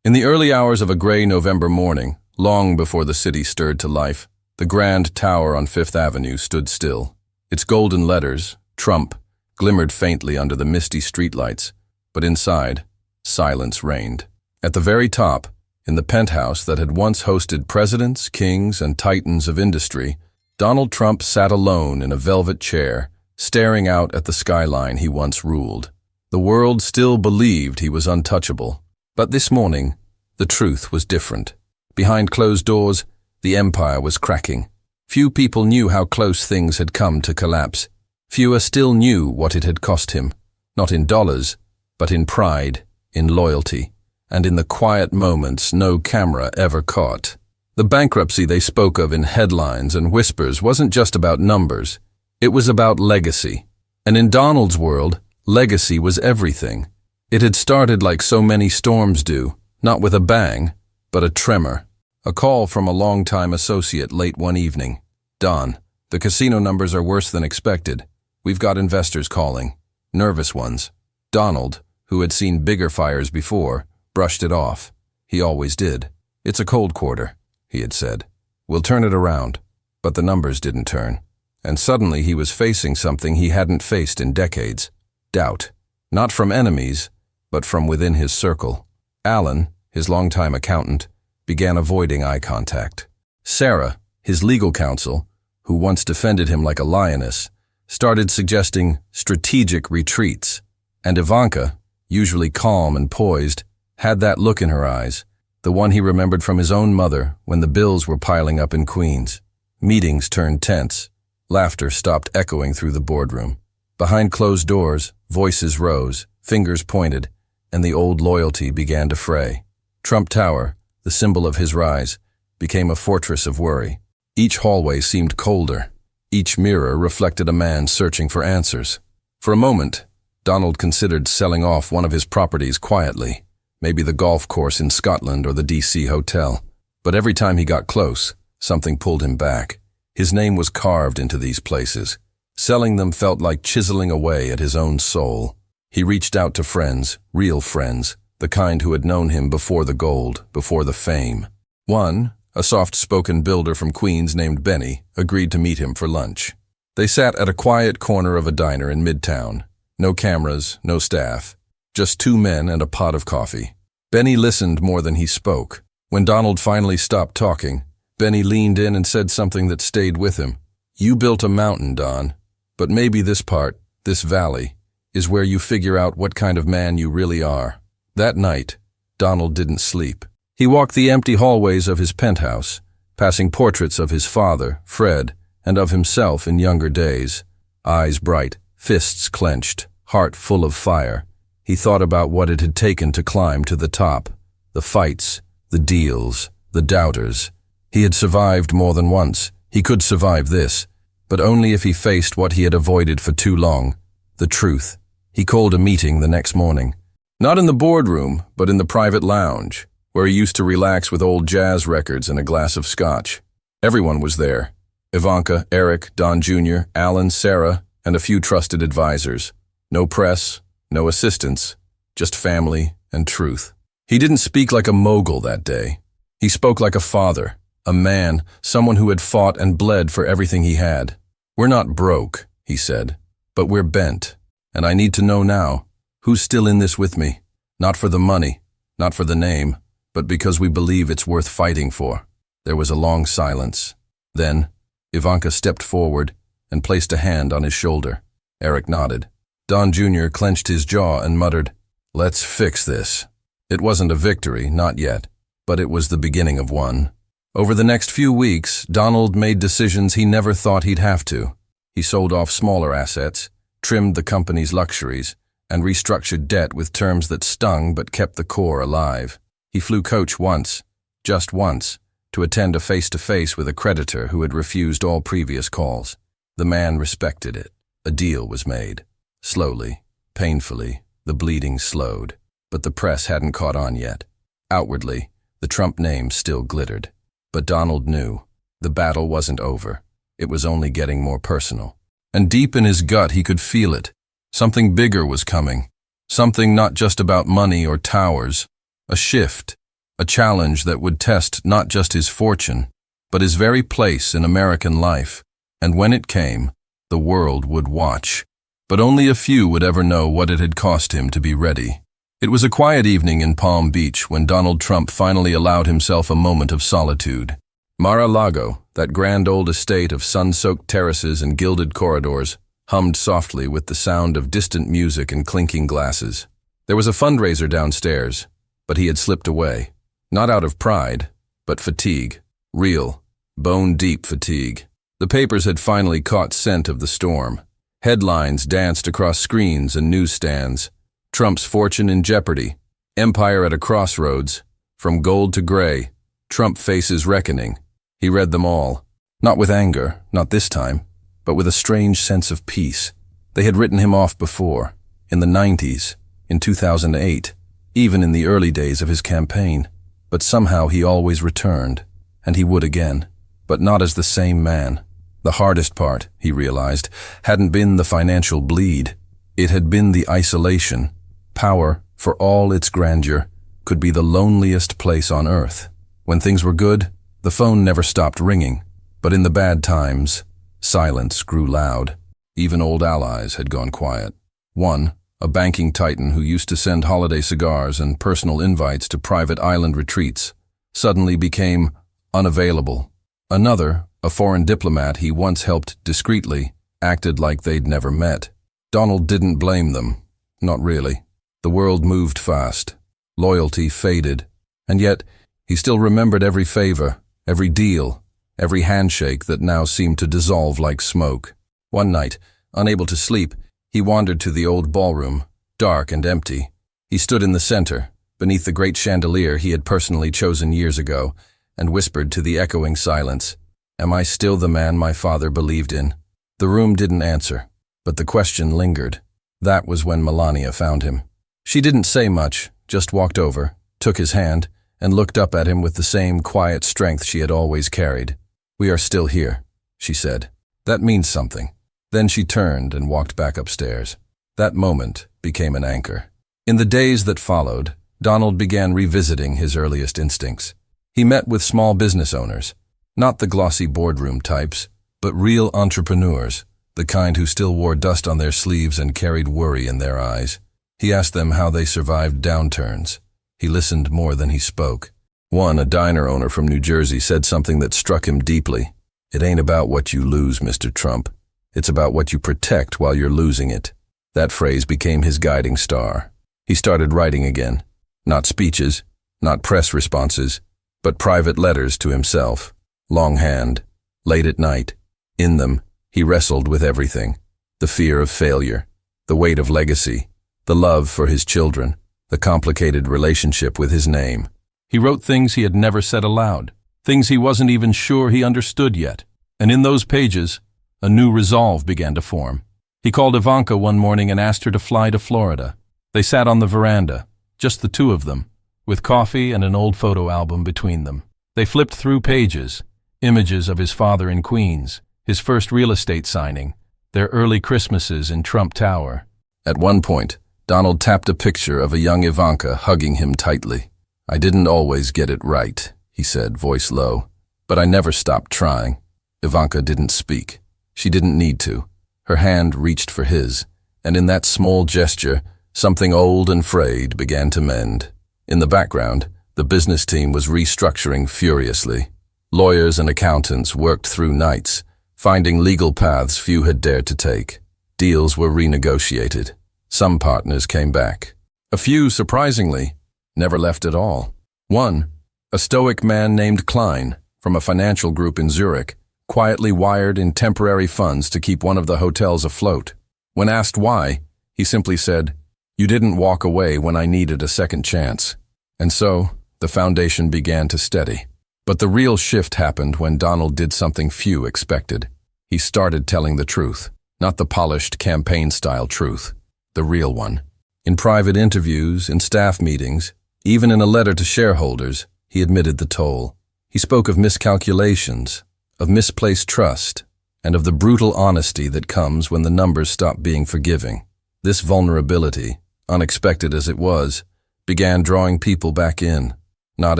In the early hours of a gray November morning, long before the city stirred to life, the grand tower on Fifth Avenue stood still. Its golden letters, Trump, glimmered faintly under the misty streetlights, but inside, silence reigned. At the very top, in the penthouse that had once hosted presidents, kings, and titans of industry, Donald Trump sat alone in a velvet chair, staring out at the skyline he once ruled. The world still believed he was untouchable, but this morning, the truth was different. Behind closed doors, the empire was cracking. Few people knew how close things had come to collapse. Fewer still knew what it had cost him, not in dollars, but in pride, in loyalty, and in the quiet moments no camera ever caught. The bankruptcy they spoke of in headlines and whispers wasn't just about numbers. It was about legacy. And in Donald's world, legacy was everything. It had started like so many storms do, not with a bang, but a tremor. A call from a longtime associate late one evening. "Don, the casino numbers are worse than expected. We've got investors calling. Nervous ones." Donald, who had seen bigger fires before, brushed it off. He always did. "It's a cold quarter," he had said. "We'll turn it around." But the numbers didn't turn. And suddenly he was facing something he hadn't faced in decades. Doubt. Not from enemies, but from within his circle. Alan, his longtime accountant, began avoiding eye contact. Sarah, his legal counsel, who once defended him like a lioness, started suggesting strategic retreats. And Ivanka, usually calm and poised, had that look in her eyes, the one he remembered from his own mother when the bills were piling up in Queens. Meetings turned tense. Laughter stopped echoing through the boardroom. Behind closed doors, voices rose, fingers pointed, and the old loyalty began to fray. Trump Tower, the symbol of his rise, became a fortress of worry. Each hallway seemed colder. Each mirror reflected a man searching for answers. For a moment, Donald considered selling off one of his properties quietly, maybe the golf course in Scotland or the DC hotel. But every time he got close, something pulled him back. His name was carved into these places. Selling them felt like chiseling away at his own soul. He reached out to friends, real friends, the kind who had known him before the gold, before the fame. One, a soft-spoken builder from Queens named Benny, agreed to meet him for lunch. They sat at a quiet corner of a diner in Midtown. No cameras, no staff, just two men and a pot of coffee. Benny listened more than he spoke. When Donald finally stopped talking, Benny leaned in and said something that stayed with him. "You built a mountain, Don, but maybe this part, this valley, is where you figure out what kind of man you really are." That night, Donald didn't sleep. He walked the empty hallways of his penthouse, passing portraits of his father, Fred, and of himself in younger days. Eyes bright, fists clenched, heart full of fire. He thought about what it had taken to climb to the top. The fights, the deals, the doubters. He had survived more than once. He could survive this, but only if he faced what he had avoided for too long, the truth. He called a meeting the next morning. Not in the boardroom, but in the private lounge, where he used to relax with old jazz records and a glass of scotch. Everyone was there. Ivanka, Eric, Don Jr., Alan, Sarah, and a few trusted advisors. No press, no assistants, just family and truth. He didn't speak like a mogul that day. He spoke like a father, a man, someone who had fought and bled for everything he had. "We're not broke," he said, "but we're bent. And I need to know now, who's still in this with me? Not for the money, not for the name, but because we believe it's worth fighting for." There was a long silence. Then, Ivanka stepped forward and placed a hand on his shoulder. Eric nodded. Don Jr. clenched his jaw and muttered, "Let's fix this." It wasn't a victory, not yet, but it was the beginning of one. Over the next few weeks, Donald made decisions he never thought he'd have to. He sold off smaller assets, trimmed the company's luxuries, and restructured debt with terms that stung but kept the core alive. He flew coach once, just once, to attend a face-to-face with a creditor who had refused all previous calls. The man respected it. A deal was made. Slowly, painfully, the bleeding slowed, but the press hadn't caught on yet. Outwardly, the Trump name still glittered. But Donald knew the battle wasn't over. It was only getting more personal. And deep in his gut he could feel it. Something bigger was coming. Something not just about money or towers. A shift. a challenge that would test not just his fortune, but his very place in American life. And when it came, the world would watch. But only a few would ever know what it had cost him to be ready. It was a quiet evening in Palm Beach when Donald Trump finally allowed himself a moment of solitude. Mar-a-Lago, that grand old estate of sun-soaked terraces and gilded corridors, hummed softly with the sound of distant music and clinking glasses. There was a fundraiser downstairs, but he had slipped away. Not out of pride, but fatigue. Real, bone-deep fatigue. The papers had finally caught scent of the storm. Headlines danced across screens and newsstands. Trump's fortune in jeopardy. Empire at a crossroads. From gold to gray. Trump faces reckoning. He read them all. Not with anger, not this time, but with a strange sense of peace. They had written him off before. In the 90s. In 2008. Even in the early days of his campaign. But somehow he always returned. And he would again. But not as the same man. The hardest part, he realized, hadn't been the financial bleed. It had been the isolation. Power, for all its grandeur, could be the loneliest place on earth. When things were good, the phone never stopped ringing. But in the bad times, silence grew loud. Even old allies had gone quiet. One, a banking titan who used to send holiday cigars and personal invites to private island retreats, suddenly became unavailable. Another, a foreign diplomat he once helped discreetly, acted like they'd never met. Donald didn't blame them. Not really. The world moved fast. Loyalty faded. And yet, he still remembered every favor, every deal, every handshake that now seemed to dissolve like smoke. One night, unable to sleep, he wandered to the old ballroom, dark and empty. He stood in the center, beneath the great chandelier he had personally chosen years ago, and whispered to the echoing silence, "Am I still the man my father believed in?" The room didn't answer, but the question lingered. That was when Melania found him. She didn't say much, just walked over, took his hand, and looked up at him with the same quiet strength she had always carried. "We are still here," she said. "That means something." Then she turned and walked back upstairs. That moment became an anchor. In the days that followed, Donald began revisiting his earliest instincts. He met with small business owners, not the glossy boardroom types, but real entrepreneurs, the kind who still wore dust on their sleeves and carried worry in their eyes. He asked them how they survived downturns. He listened more than he spoke. One, a diner owner from New Jersey, said something that struck him deeply. "It ain't about what you lose, Mr. Trump. It's about what you protect while you're losing it." That phrase became his guiding star. He started writing again. Not speeches, not press responses, but private letters to himself. Longhand, late at night. In them, he wrestled with everything. The fear of failure, the weight of legacy, the love for his children, the complicated relationship with his name. He wrote things he had never said aloud, things he wasn't even sure he understood yet. And in those pages, a new resolve began to form. He called Ivanka one morning and asked her to fly to Florida. They sat on the veranda, just the two of them, with coffee and an old photo album between them. They flipped through pages, images of his father in Queens, his first real estate signing, their early Christmases in Trump Tower. At one point, Donald tapped a picture of a young Ivanka hugging him tightly. "I didn't always get it right," he said, voice low, "but I never stopped trying." Ivanka didn't speak. She didn't need to. Her hand reached for his, and in that small gesture, something old and frayed began to mend. In the background, the business team was restructuring furiously. Lawyers and accountants worked through nights, finding legal paths few had dared to take. Deals were renegotiated. Some partners came back. A few, surprisingly, never left at all. One, a stoic man named Klein, from a financial group in Zurich, quietly wired in temporary funds to keep one of the hotels afloat. When asked why, he simply said, "You didn't walk away when I needed a second chance." And so, the foundation began to steady. But the real shift happened when Donald did something few expected. He started telling the truth, not the polished campaign-style truth, the real one. In private interviews, in staff meetings, even in a letter to shareholders, he admitted the toll. He spoke of miscalculations, of misplaced trust, and of the brutal honesty that comes when the numbers stop being forgiving. This vulnerability, unexpected as it was, began drawing people back in. Not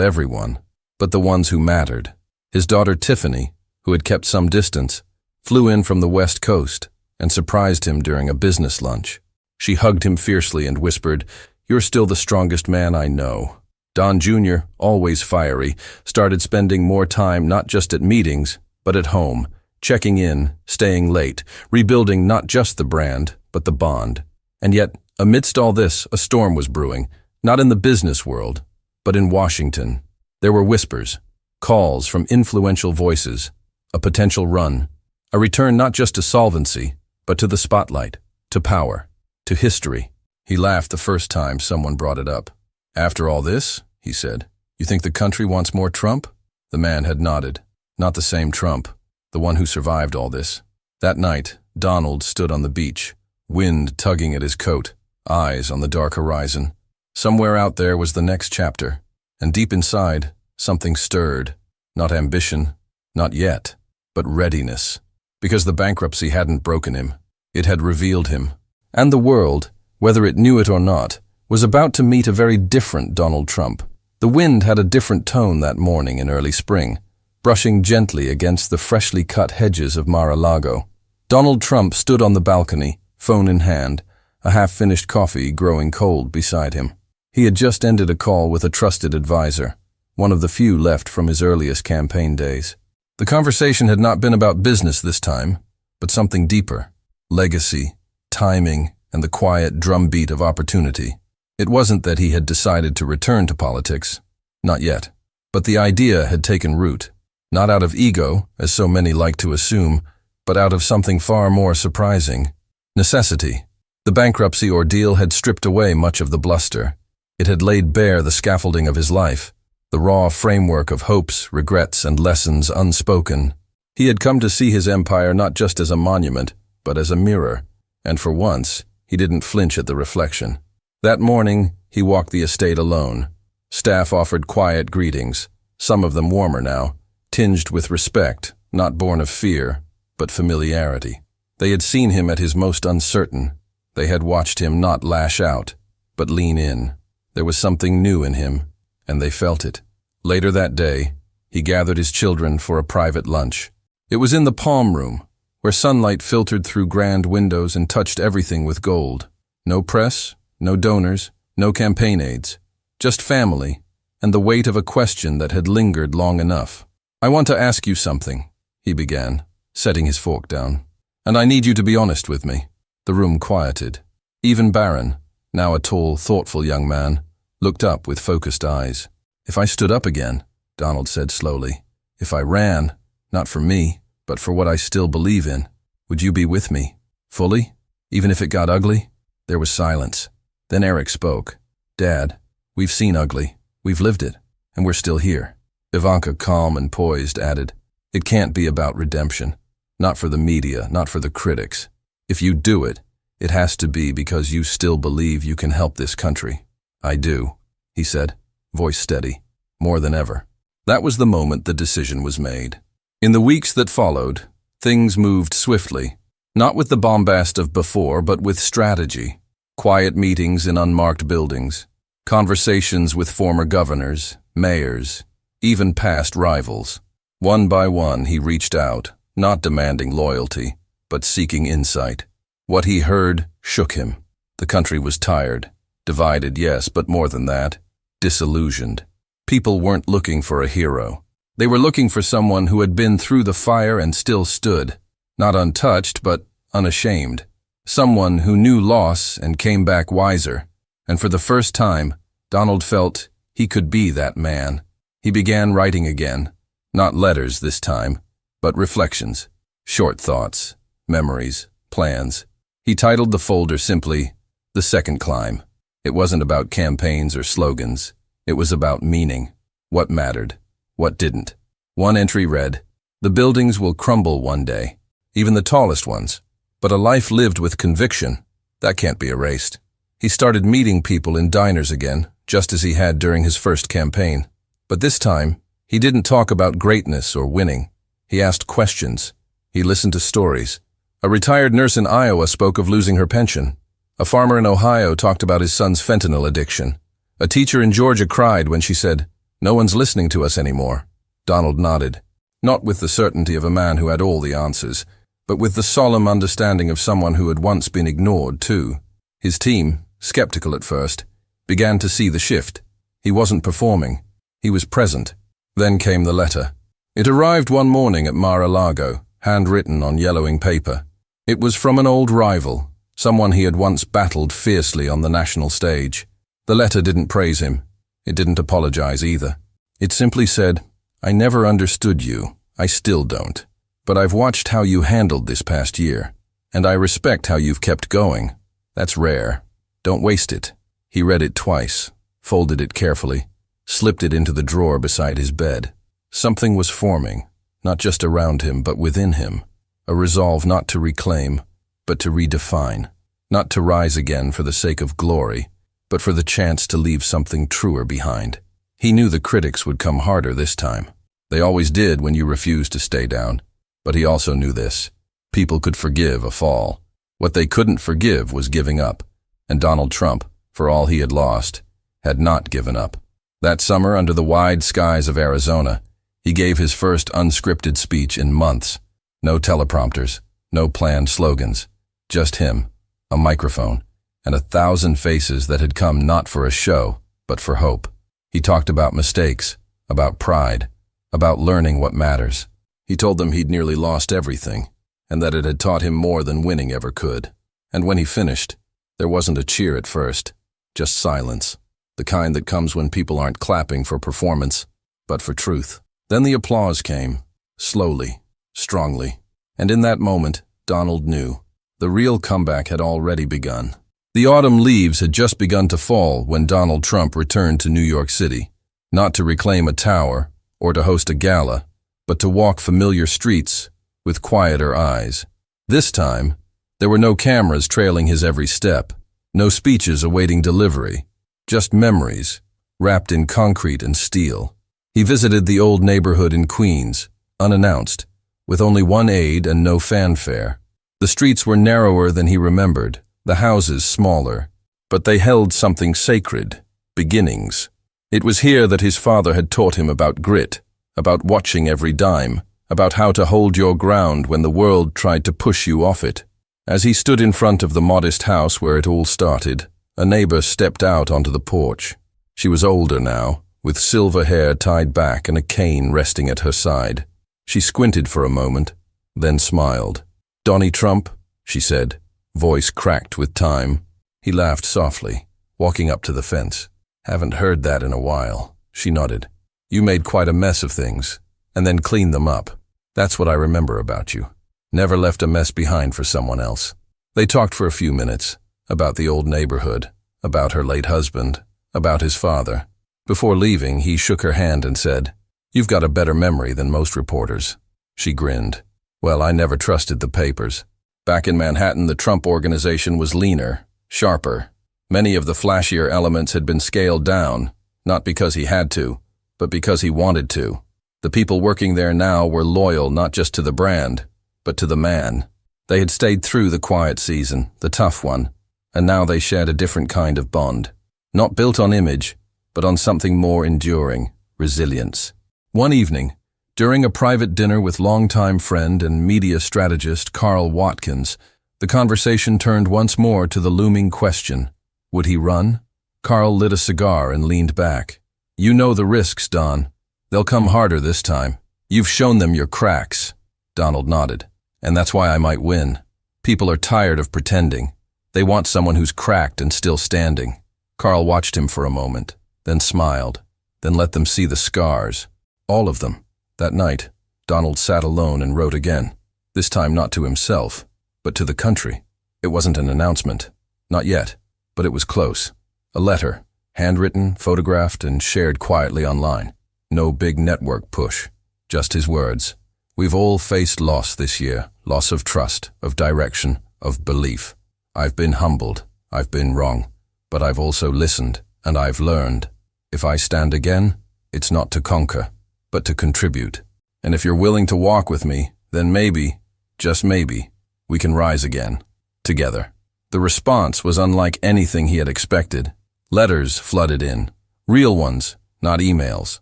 everyone, but the ones who mattered. His daughter Tiffany, who had kept some distance, flew in from the West Coast and surprised him during a business lunch. She hugged him fiercely and whispered, "You're still the strongest man I know." Don Jr., always fiery, started spending more time not just at meetings, but at home, checking in, staying late, rebuilding not just the brand, but the bond. And yet, amidst all this, a storm was brewing, not in the business world, but in Washington. There were whispers, calls from influential voices, a potential run, a return not just to solvency, but to the spotlight, to power, to history. He laughed the first time someone brought it up. "After all this," he said, "you think the country wants more Trump?" The man had nodded. Not the same Trump, the one who survived all this. That night, Donald stood on the beach, wind tugging at his coat, eyes on the dark horizon. Somewhere out there was the next chapter, and deep inside, something stirred. Not ambition, not yet, but readiness. Because the bankruptcy hadn't broken him, it had revealed him. And the world, whether it knew it or not, was about to meet a very different Donald Trump. The wind had a different tone that morning in early spring, brushing gently against the freshly cut hedges of Mar-a-Lago. Donald Trump stood on the balcony, phone in hand, a half-finished coffee growing cold beside him. He had just ended a call with a trusted advisor, one of the few left from his earliest campaign days. The conversation had not been about business this time, but something deeper: legacy, timing, and the quiet drumbeat of opportunity. It wasn't that he had decided to return to politics, not yet, but the idea had taken root, not out of ego, as so many like to assume, but out of something far more surprising: necessity. The bankruptcy ordeal had stripped away much of the bluster. It had laid bare the scaffolding of his life, the raw framework of hopes, regrets, and lessons unspoken. He had come to see his empire not just as a monument, but as a mirror, and for once, he didn't flinch at the reflection. That morning, he walked the estate alone. Staff offered quiet greetings, some of them warmer now, tinged with respect, not born of fear, but familiarity. They had seen him at his most uncertain. They had watched him not lash out, but lean in. There was something new in him, and they felt it. Later that day, he gathered his children for a private lunch. It was in the palm room, where sunlight filtered through grand windows and touched everything with gold. No press, no donors, no campaign aides, just family, and the weight of a question that had lingered long enough. "I want to ask you something," he began, setting his fork down. "And I need you to be honest with me." The room quieted. Even Barron, now a tall, thoughtful young man, looked up with focused eyes. "If I stood up again," Donald said slowly, "if I ran, not for me, but for what I still believe in, would you be with me? Fully? Even if it got ugly?" There was silence. Then Eric spoke. "Dad, we've seen ugly. We've lived it. And we're still here." Ivanka, calm and poised, added, "It can't be about redemption. Not for the media, not for the critics. If you do it, it has to be because you still believe you can help this country." "I do," he said, voice steady, "more than ever." That was the moment the decision was made. In the weeks that followed, things moved swiftly, not with the bombast of before, but with strategy. Quiet meetings in unmarked buildings, conversations with former governors, mayors, even past rivals. One by one he reached out, not demanding loyalty, but seeking insight. What he heard shook him. The country was tired. Divided, yes, but more than that, disillusioned. People weren't looking for a hero. They were looking for someone who had been through the fire and still stood, not untouched, but unashamed. Someone who knew loss and came back wiser. And for the first time, Donald felt he could be that man. He began writing again, not letters this time, but reflections, short thoughts, memories, plans. He titled the folder simply, "The Second Climb." It wasn't about campaigns or slogans. It was about meaning. What mattered? What didn't? One entry read, "The buildings will crumble one day, even the tallest ones. But a life lived with conviction, that can't be erased." He started meeting people in diners again, just as he had during his first campaign. But this time, he didn't talk about greatness or winning. He asked questions. He listened to stories. A retired nurse in Iowa spoke of losing her pension. A farmer in Ohio talked about his son's fentanyl addiction. A teacher in Georgia cried when she said, No one's listening to us anymore. Donald nodded, not with the certainty of a man who had all the answers, but with the solemn understanding of someone who had once been ignored, too. His team, skeptical at first, began to see the shift. He wasn't performing. He was present. Then came the letter. It arrived one morning at Mar-a-Lago, handwritten on yellowing paper. It was from an old rival, someone he had once battled fiercely on the national stage. The letter didn't praise him. It didn't apologize either. It simply said, "I never understood you. I still don't. But I've watched how you handled this past year, and I respect how you've kept going. That's rare. Don't waste it." He read it twice, folded it carefully, slipped it into the drawer beside his bed. Something was forming, not just around him but within him, a resolve not to reclaim, but to redefine, not to rise again for the sake of glory, but for the chance to leave something truer behind. He knew the critics would come harder this time. They always did when you refused to stay down. But he also knew this. People could forgive a fall. What they couldn't forgive was giving up. And Donald Trump, for all he had lost, had not given up. That summer, under the wide skies of Arizona, he gave his first unscripted speech in months. No teleprompters, no planned slogans. Just him, a microphone, and 1,000 faces that had come not for a show, but for hope. He talked about mistakes, about pride, about learning what matters. He told them he'd nearly lost everything, and that it had taught him more than winning ever could. And when he finished, there wasn't a cheer at first, just silence, the kind that comes when people aren't clapping for performance, but for truth. Then the applause came, slowly, strongly, and in that moment, Donald knew. The real comeback had already begun. The autumn leaves had just begun to fall when Donald Trump returned to New York City, not to reclaim a tower or to host a gala, but to walk familiar streets with quieter eyes. This time, there were no cameras trailing his every step, no speeches awaiting delivery, just memories, wrapped in concrete and steel. He visited the old neighborhood in Queens, unannounced, with only one aide and no fanfare. The streets were narrower than he remembered, the houses smaller, but they held something sacred, beginnings. It was here that his father had taught him about grit, about watching every dime, about how to hold your ground when the world tried to push you off it. As he stood in front of the modest house where it all started, a neighbor stepped out onto the porch. She was older now, with silver hair tied back and a cane resting at her side. She squinted for a moment, then smiled. "Donnie Trump," she said, voice cracked with time. He laughed softly, walking up to the fence. "Haven't heard that in a while," she nodded. "You made quite a mess of things, and then cleaned them up. That's what I remember about you. Never left a mess behind for someone else." They talked for a few minutes, about the old neighborhood, about her late husband, about his father. Before leaving, he shook her hand and said, "You've got a better memory than most reporters." She grinned. "Well, I never trusted the papers. Back in Manhattan, the Trump organization was leaner, sharper. Many of the flashier elements had been scaled down, not because he had to, but because he wanted to. The people working there now were loyal not just to the brand, but to the man. They had stayed through the quiet season, the tough one, and now they shared a different kind of bond. Not built on image, but on something more enduring, resilience. One evening, during a private dinner with longtime friend and media strategist Carl Watkins, the conversation turned once more to the looming question, would he run? Carl lit a cigar and leaned back. "You know the risks, Don. They'll come harder this time. You've shown them your cracks." Donald nodded. "And that's why I might win. People are tired of pretending. They want someone who's cracked and still standing." Carl watched him for a moment, then smiled, then let them see the scars. All of them. That night, Donald sat alone and wrote again. This time not to himself, but to the country. It wasn't an announcement. Not yet, but it was close. A letter. Handwritten, photographed, and shared quietly online. No big network push. Just his words. "We've all faced loss this year. Loss of trust, of direction, of belief. I've been humbled. I've been wrong. But I've also listened, and I've learned. If I stand again, it's not to conquer, but to contribute. And if you're willing to walk with me, then maybe, just maybe, we can rise again. Together." The response was unlike anything he had expected. Letters flooded in. Real ones, not emails.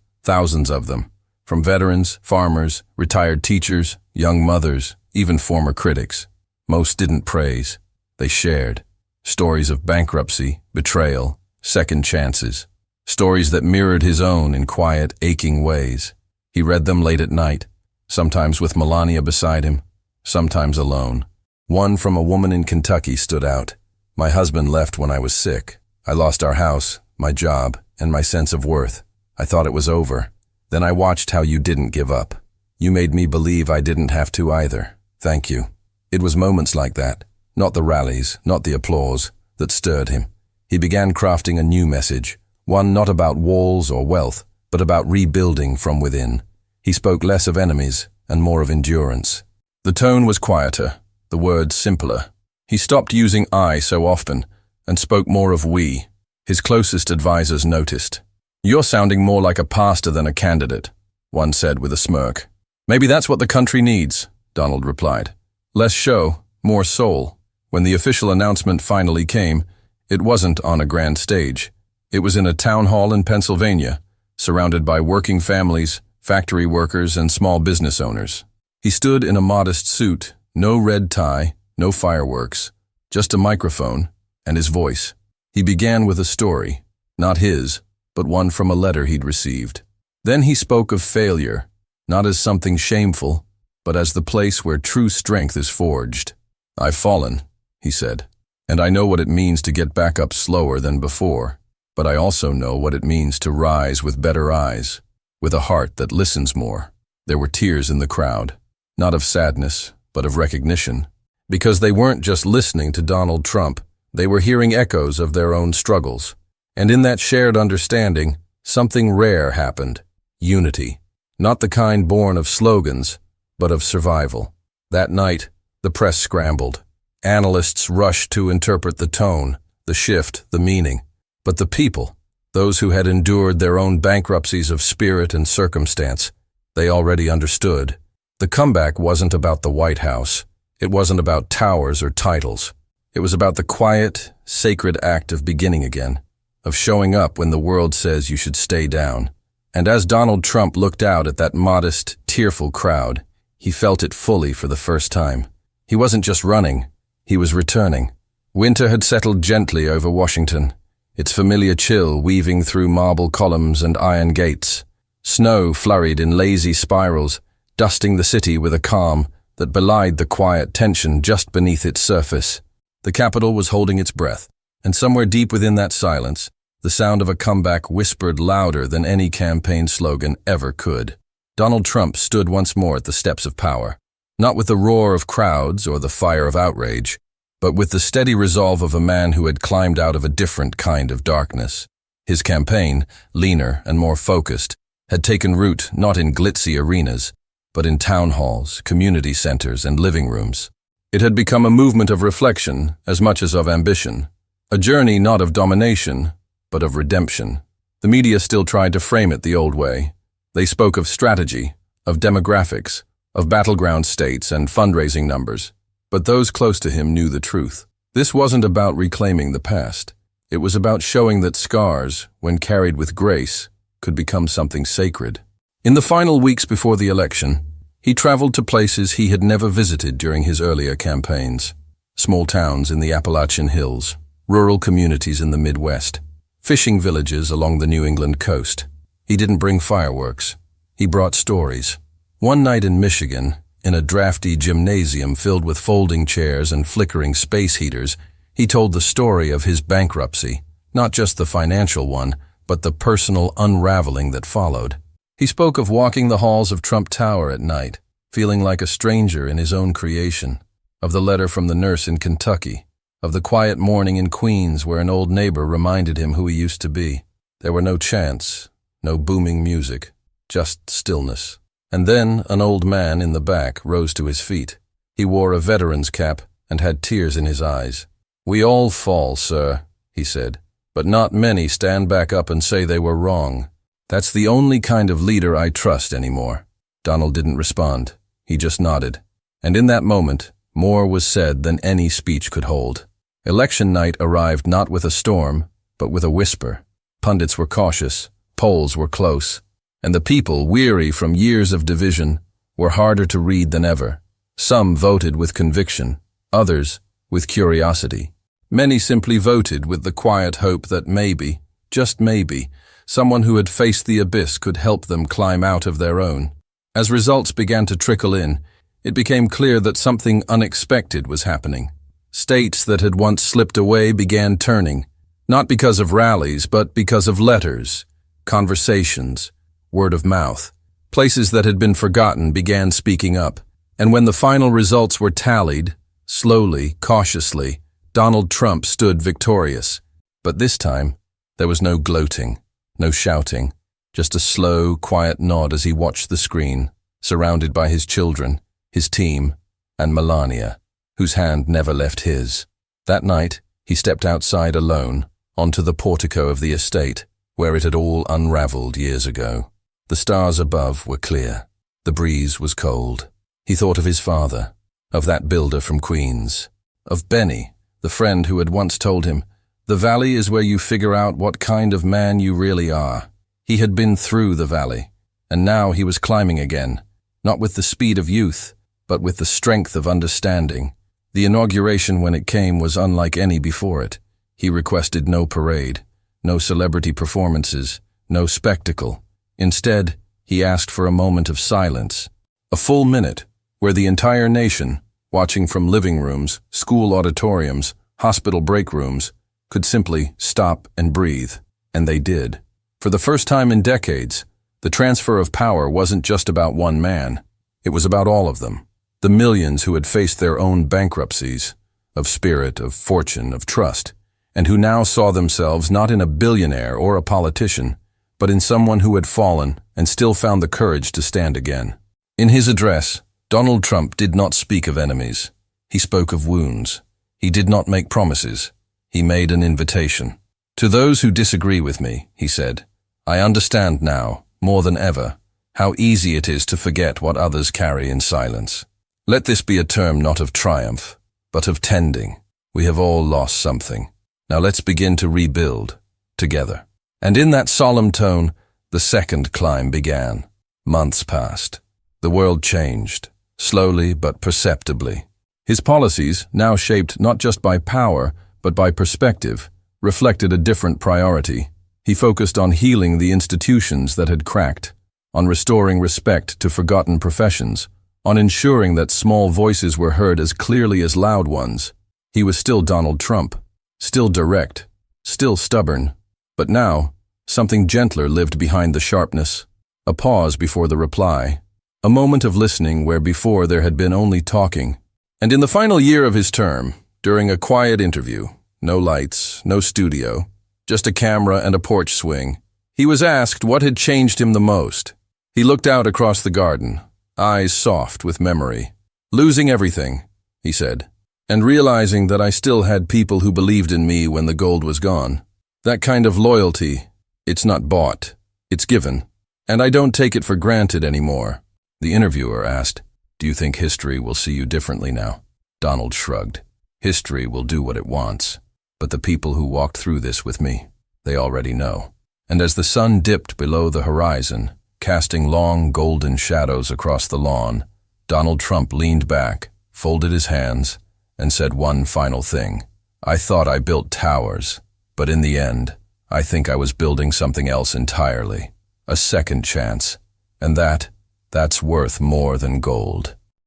thousands of them, from veterans, farmers, retired teachers, young mothers, even former critics. Most didn't praise. They shared. Stories of bankruptcy, betrayal, second chances. Stories that mirrored his own in quiet, aching ways. He read them late at night, sometimes with Melania beside him, sometimes alone. One from a woman in Kentucky stood out. "My husband left when I was sick. I lost our house, my job, and my sense of worth. I thought it was over. Then I watched how you didn't give up. You made me believe I didn't have to either. Thank you." It was moments like that, not the rallies, not the applause, that stirred him. He began crafting a new message, one not about walls or wealth, but about rebuilding from within. He spoke less of enemies and more of endurance. The tone was quieter, the words simpler. He stopped using I so often and spoke more of we. His closest advisors noticed. "You're sounding more like a pastor than a candidate," one said with a smirk. "Maybe that's what the country needs," Donald replied. "Less show, more soul." When the official announcement finally came, it wasn't on a grand stage. It was in a town hall in Pennsylvania, surrounded by working families, factory workers, and small business owners. He stood in a modest suit, no red tie, no fireworks, just a microphone and his voice. He began with a story, not his, but one from a letter he'd received. Then he spoke of failure, not as something shameful, but as the place where true strength is forged. "I've fallen," he said, "and I know what it means to get back up slower than before, but I also know what it means to rise with better eyes, with a heart that listens more." There were tears in the crowd, not of sadness, but of recognition, because they weren't just listening to Donald Trump, they were hearing echoes of their own struggles. And in that shared understanding, something rare happened: unity, not the kind born of slogans, but of survival. That night, the press scrambled. Analysts rushed to interpret the tone, the shift, the meaning. But the people, those who had endured their own bankruptcies of spirit and circumstance, they already understood. The comeback wasn't about the White House. It wasn't about towers or titles. It was about the quiet, sacred act of beginning again, of showing up when the world says you should stay down. And as Donald Trump looked out at that modest, tearful crowd, he felt it fully for the first time. He wasn't just running, he was returning. Winter had settled gently over Washington, its familiar chill weaving through marble columns and iron gates. Snow flurried in lazy spirals, dusting the city with a calm that belied the quiet tension just beneath its surface. The Capitol was holding its breath, and somewhere deep within that silence, the sound of a comeback whispered louder than any campaign slogan ever could. Donald Trump stood once more at the steps of power, not with the roar of crowds or the fire of outrage, but with the steady resolve of a man who had climbed out of a different kind of darkness. His campaign, leaner and more focused, had taken root not in glitzy arenas, but in town halls, community centers, and living rooms. It had become a movement of reflection as much as of ambition, a journey not of domination, but of redemption. The media still tried to frame it the old way. They spoke of strategy, of demographics, of battleground states and fundraising numbers. But those close to him knew the truth. This wasn't about reclaiming the past. It was about showing that scars, when carried with grace, could become something sacred. In the final weeks before the election, he traveled to places he had never visited during his earlier campaigns. Small towns in the Appalachian Hills, rural communities in the Midwest, fishing villages along the New England coast. He didn't bring fireworks. He brought stories. One night in Michigan, in a drafty gymnasium filled with folding chairs and flickering space heaters, he told the story of his bankruptcy, not just the financial one, but the personal unraveling that followed. He spoke of walking the halls of Trump Tower at night, feeling like a stranger in his own creation, of the letter from the nurse in Kentucky, of the quiet morning in Queens where an old neighbor reminded him who he used to be. There were no chants, no booming music, just stillness. And then an old man in the back rose to his feet. He wore a veteran's cap and had tears in his eyes. "We all fall, sir," he said, "but not many stand back up and say they were wrong. That's the only kind of leader I trust anymore." Donald didn't respond. He just nodded. And in that moment, more was said than any speech could hold. Election night arrived not with a storm, but with a whisper. Pundits were cautious. Polls were close. And the people, weary from years of division, were harder to read than ever. Some voted with conviction, others with curiosity. Many simply voted with the quiet hope that maybe, just maybe, someone who had faced the abyss could help them climb out of their own. As results began to trickle in, it became clear that something unexpected was happening. States that had once slipped away began turning, not because of rallies, but because of letters, conversations, word of mouth. Places that had been forgotten began speaking up, and when the final results were tallied, slowly, cautiously, Donald Trump stood victorious. But this time, there was no gloating, no shouting, just a slow, quiet nod as he watched the screen, surrounded by his children, his team, and Melania, whose hand never left his. That night, he stepped outside alone, onto the portico of the estate, where it had all unraveled years ago. The stars above were clear. The breeze was cold. He thought of his father, of that builder from Queens, of Benny, the friend who had once told him, "The valley is where you figure out what kind of man you really are." He had been through the valley, and now he was climbing again, not with the speed of youth, but with the strength of understanding. The inauguration, when it came, was unlike any before it. He requested no parade, no celebrity performances, no spectacle. Instead, he asked for a moment of silence, a full minute, where the entire nation, watching from living rooms, school auditoriums, hospital break rooms, could simply stop and breathe. And they did. For the first time in decades, the transfer of power wasn't just about one man. It was about all of them. The millions who had faced their own bankruptcies, of spirit, of fortune, of trust, and who now saw themselves not in a billionaire or a politician, but in someone who had fallen and still found the courage to stand again. In his address, Donald Trump did not speak of enemies. He spoke of wounds. He did not make promises. He made an invitation. "To those who disagree with me," he said, "I understand now, more than ever, how easy it is to forget what others carry in silence. Let this be a term not of triumph, but of tending. We have all lost something. Now let's begin to rebuild, together." And in that solemn tone, the second climb began. Months passed. The world changed, slowly but perceptibly. His policies, now shaped not just by power, but by perspective, reflected a different priority. He focused on healing the institutions that had cracked, on restoring respect to forgotten professions, on ensuring that small voices were heard as clearly as loud ones. He was still Donald Trump, still direct, still stubborn. But now, something gentler lived behind the sharpness, a pause before the reply, a moment of listening where before there had been only talking. And in the final year of his term, during a quiet interview, no lights, no studio, just a camera and a porch swing, he was asked what had changed him the most. He looked out across the garden, eyes soft with memory. "Losing everything," he said, "and realizing that I still had people who believed in me when the gold was gone. That kind of loyalty, it's not bought, it's given, and I don't take it for granted anymore." The interviewer asked, "Do you think history will see you differently now?" Donald shrugged. "History will do what it wants, but the people who walked through this with me, they already know." And as the sun dipped below the horizon, casting long golden shadows across the lawn, Donald Trump leaned back, folded his hands, and said one final thing. "I thought I built towers, but in the end, I think I was building something else entirely. A second chance. And that's worth more than gold."